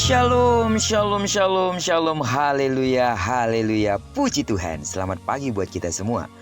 Shalom, shalom, shalom, shalom, haleluya, haleluya, puji Tuhan. Selamat pagi buat kita semua.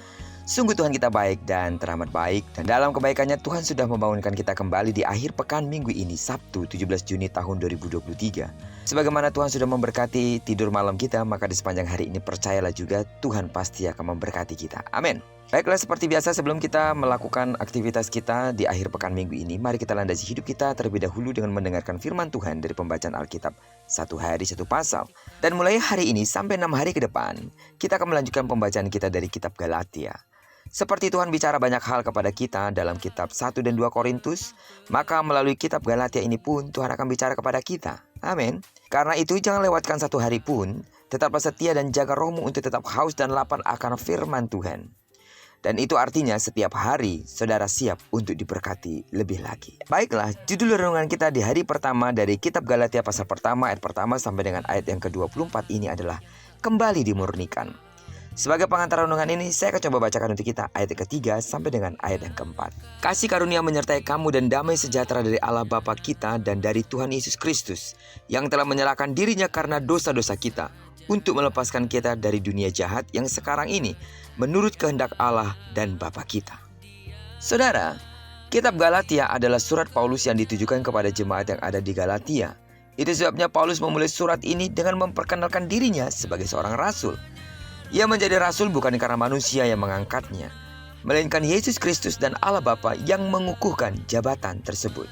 Sungguh Tuhan kita baik dan teramat baik. Dan dalam kebaikannya Tuhan sudah membangunkan kita kembali di akhir pekan minggu ini, Sabtu 17 Juni tahun 2023. Sebagaimana Tuhan sudah memberkati tidur malam kita, maka di sepanjang hari ini percayalah juga Tuhan pasti akan memberkati kita. Amin. Baiklah, seperti biasa sebelum kita melakukan aktivitas kita di akhir pekan minggu ini, mari kita landasi hidup kita terlebih dahulu dengan mendengarkan firman Tuhan dari pembacaan Alkitab satu hari satu pasal. Dan mulai hari ini sampai 6 hari ke depan, kita akan melanjutkan pembacaan kita dari kitab Galatia. Seperti Tuhan bicara banyak hal kepada kita dalam kitab 1 dan 2 Korintus, maka melalui kitab Galatia ini pun Tuhan akan bicara kepada kita. Amin. Karena itu jangan lewatkan satu hari pun, tetaplah setia dan jaga rohmu untuk tetap haus dan lapar akan firman Tuhan. Dan itu artinya setiap hari saudara siap untuk diberkati lebih lagi. Baiklah, judul renungan kita di hari pertama dari kitab Galatia pasal pertama ayat pertama sampai dengan ayat yang ke-24 ini adalah kembali dimurnikan. Sebagai pengantar renungan ini, saya akan coba bacakan untuk kita ayat ketiga sampai dengan ayat yang keempat. Kasih karunia menyertai kamu dan damai sejahtera dari Allah Bapa kita dan dari Tuhan Yesus Kristus, yang telah menyerahkan dirinya karena dosa-dosa kita, untuk melepaskan kita dari dunia jahat yang sekarang ini, menurut kehendak Allah dan Bapa kita. Saudara, kitab Galatia adalah surat Paulus yang ditujukan kepada jemaat yang ada di Galatia. Itu sebabnya Paulus memulai surat ini dengan memperkenalkan dirinya sebagai seorang rasul. Ia menjadi rasul bukan karena manusia yang mengangkatnya, melainkan Yesus Kristus dan Allah Bapa yang mengukuhkan jabatan tersebut.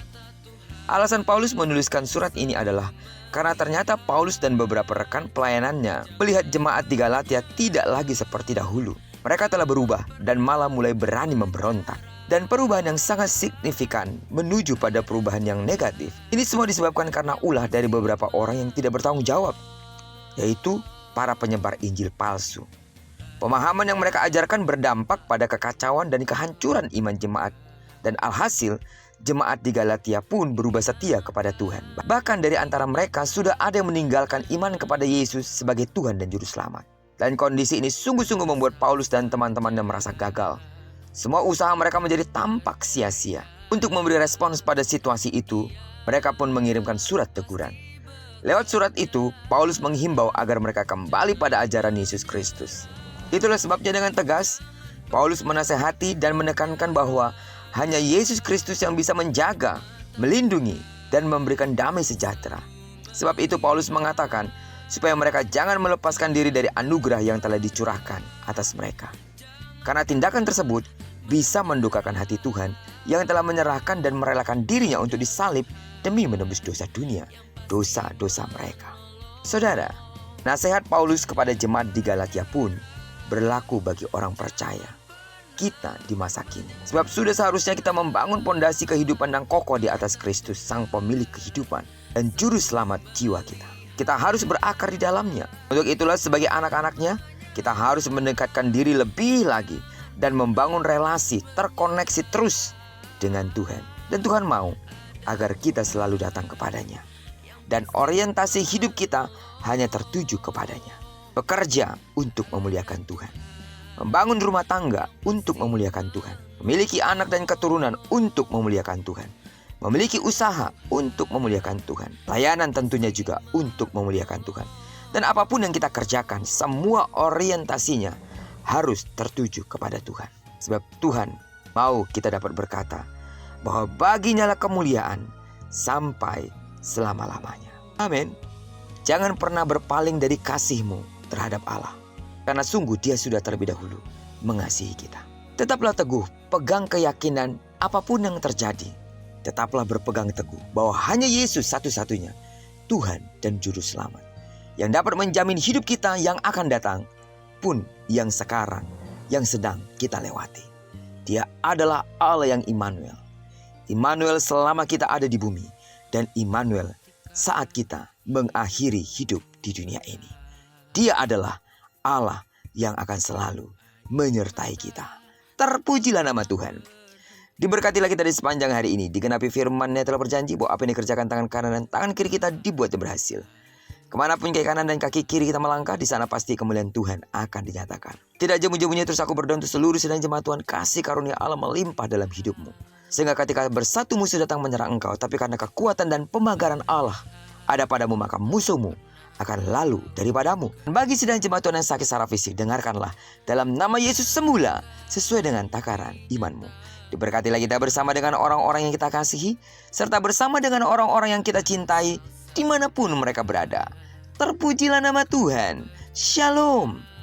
Alasan Paulus menuliskan surat ini adalah karena ternyata Paulus dan beberapa rekan pelayanannya melihat jemaat di Galatia tidak lagi seperti dahulu. Mereka telah berubah dan malah mulai berani memberontak. Dan perubahan yang sangat signifikan menuju pada perubahan yang negatif. Ini semua disebabkan karena ulah dari beberapa orang yang tidak bertanggung jawab, yaitu para penyebar Injil palsu. Pemahaman yang mereka ajarkan berdampak pada kekacauan dan kehancuran iman jemaat. Dan alhasil, jemaat di Galatia pun berubah setia kepada Tuhan. Bahkan dari antara mereka sudah ada yang meninggalkan iman kepada Yesus sebagai Tuhan dan Juru Selamat. Dan kondisi ini sungguh-sungguh membuat Paulus dan teman-temannya merasa gagal. Semua usaha mereka menjadi tampak sia-sia. Untuk memberi respons pada situasi itu, mereka pun mengirimkan surat teguran. Lewat surat itu, Paulus menghimbau agar mereka kembali pada ajaran Yesus Kristus. Itulah sebabnya dengan tegas, Paulus menasehati dan menekankan bahwa hanya Yesus Kristus yang bisa menjaga, melindungi, dan memberikan damai sejahtera. Sebab itu Paulus mengatakan supaya mereka jangan melepaskan diri dari anugerah yang telah dicurahkan atas mereka. Karena tindakan tersebut bisa mendukakan hati Tuhan yang telah menyerahkan dan merelakan dirinya untuk disalib demi menembus dosa dunia, dosa-dosa mereka. Saudara, nasihat Paulus kepada jemaat di Galatia pun berlaku bagi orang percaya kita di masa kini. Sebab sudah seharusnya kita membangun pondasi kehidupan yang kokoh di atas Kristus, Sang Pemilik kehidupan dan Juru Selamat jiwa kita. Kita harus berakar di dalamnya. Untuk itulah sebagai anak-anaknya, kita harus mendekatkan diri lebih lagi dan membangun relasi terkoneksi terus dengan Tuhan. Dan Tuhan mau agar kita selalu datang kepadanya. Dan orientasi hidup kita hanya tertuju kepadanya. Bekerja untuk memuliakan Tuhan. Membangun rumah tangga untuk memuliakan Tuhan. Memiliki anak dan keturunan untuk memuliakan Tuhan. Memiliki usaha untuk memuliakan Tuhan. Layanan tentunya juga untuk memuliakan Tuhan. Dan apapun yang kita kerjakan, semua orientasinya harus tertuju kepada Tuhan. Sebab Tuhan mau kita dapat berkata bahwa baginya lah kemuliaan sampai selama-lamanya. Amin. Jangan pernah berpaling dari kasih-Mu terhadap Allah. Karena sungguh Dia sudah terlebih dahulu mengasihi kita. Tetaplah teguh, pegang keyakinan apapun yang terjadi. Tetaplah berpegang teguh bahwa hanya Yesus satu-satunya Tuhan dan Juru Selamat, yang dapat menjamin hidup kita yang akan datang pun yang sekarang, yang sedang kita lewati. Dia adalah Allah yang Immanuel. Immanuel selama kita ada di bumi, dan Immanuel saat kita mengakhiri hidup di dunia ini. Dia adalah Allah yang akan selalu menyertai kita. Terpujilah nama Tuhan. Diberkatilah kita di sepanjang hari ini. Digenapi firman-Nya telah berjanji bahwa apa yang dikerjakan tangan kanan dan tangan kiri kita dibuatnya berhasil. Kemanapun kaki kanan dan kaki kiri kita melangkah, di sana pasti kemuliaan Tuhan akan dinyatakan. Tidak jemu-jemunya terus aku berdoa untuk seluruh sedang jemaat Tuhan, kasih karunia Allah melimpah dalam hidupmu. Sehingga ketika bersatu musuh datang menyerang engkau, tapi karena kekuatan dan pemagaran Allah, ada padamu, maka musuhmu akan lalu daripadamu. Bagi sedang jemaat Tuhan yang sakit secara fisik, dengarkanlah, dalam nama Yesus sembuhlah sesuai dengan takaran imanmu. Diberkatilah kita bersama dengan orang-orang yang kita kasihi, serta bersama dengan orang-orang yang kita cintai dimanapun mereka berada. Terpujilah nama Tuhan. Shalom.